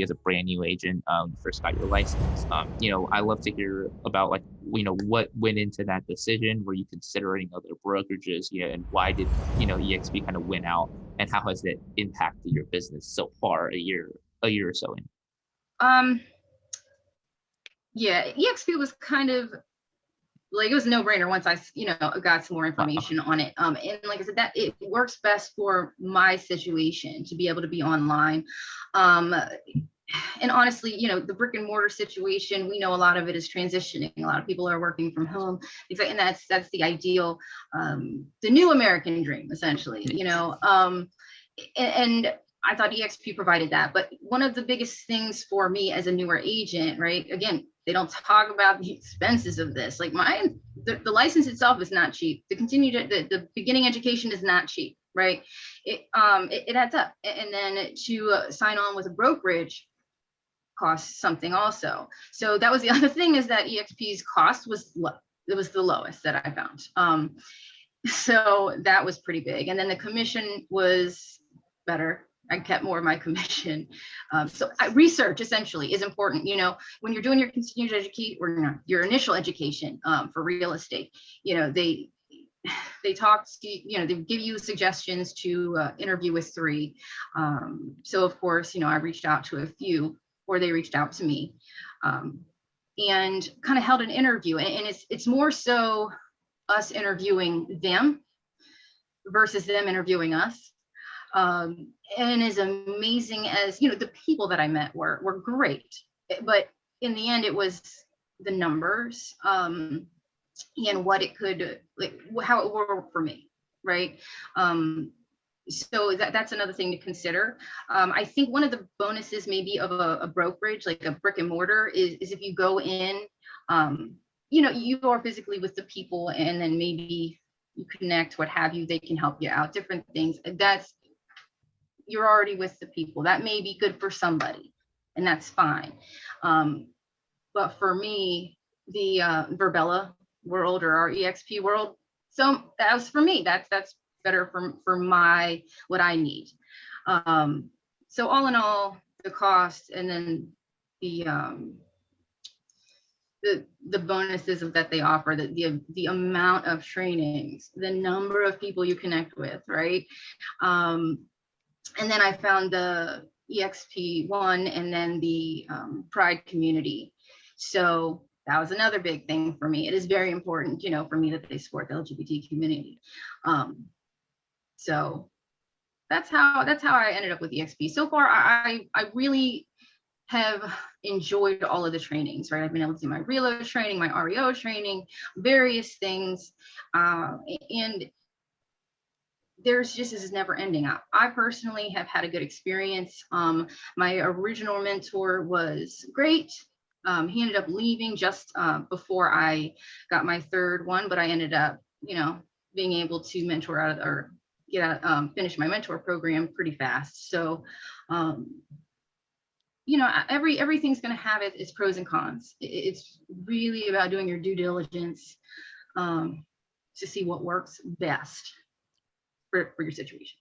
obviously as a brand new agent, when you first got your license. I love to hear about like, what went into that decision. Were you considering other brokerages? Yeah. And why did, eXp kind of win out, and how has it impacted your business so far a year or so in? Yeah, eXp was kind of like, it was a no-brainer once I, got some more information on it. And like I said, that it works best for my situation to be able to be online. And honestly, the brick and mortar situation, we know a lot of it is transitioning. A lot of people are working from home, and that's the ideal, the new American dream, essentially. And I thought eXp provided that. But one of the biggest things for me as a newer agent, right? Again, they don't talk about the expenses of this. Like the license itself is not cheap. The beginning education is not cheap, right? It adds up. And then to sign on with a brokerage costs something also. So that was the other thing, is that eXp's cost was low. It was the lowest that I found. So that was pretty big. And then the commission was better. I kept more of my commission. So research essentially is important. When you're doing your continued education or your initial education for real estate, they talk to they give you suggestions to interview with 3. So of course, I reached out to a few, or they reached out to me, and kind of held an interview. And it's more so us interviewing them versus them interviewing us. And as amazing as, the people that I met were great, but in the end, it was the numbers, and what it could, like, how it worked for me. Right. So that's another thing to consider. I think one of the bonuses maybe of a brokerage, like a brick and mortar, is if you go in, you are physically with the people, and then maybe you connect, what have you, they can help you out, different things. You're already with the people. That may be good for somebody, and that's fine. But for me, the Verbella world, or our eXp world, so that was for me. That's better for what I need. So all in all, the cost, and then the bonuses that they offer, the amount of trainings, the number of people you connect with, right? And then I found the eXp one, and then the Pride community. So that was another big thing for me. It is very important, for me, that they support the LGBT community. So that's how I ended up with eXp. So far, I really have enjoyed all of the trainings, right? I've been able to do my Realtor training, my REO training, various things, and this is never ending. I personally have had a good experience. My original mentor was great. He ended up leaving just before I got my 3rd one, but I ended up, being able to mentor out of, or finish my mentor program pretty fast. So, everything's going to have its pros and cons. It's really about doing your due diligence to see what works best for your situation.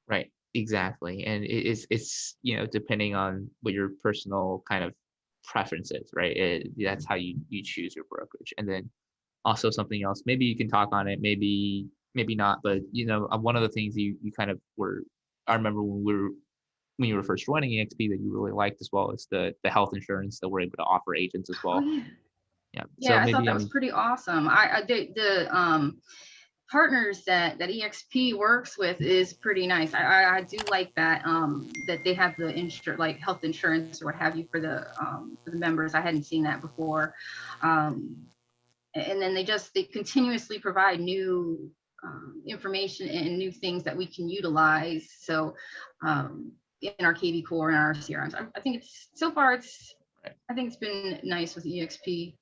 Right. Exactly. And it's depending on what your personal kind of preferences, right? That's how you choose your brokerage. And then also something else, maybe you can talk on it, maybe not, but one of the things you kind of were, I remember when you were first joining eXp, that you really liked as well, as the health insurance that we're able to offer agents as well. Oh, yeah. Yeah. Yeah, So I maybe thought that was pretty awesome. The partners that eXp works with is pretty nice. I do like that, that they have the like health insurance or what have you for the members. I hadn't seen that before. And then they continuously provide new information and new things that we can utilize. So in our KV core and our CRMs, I think it's been nice with eXp.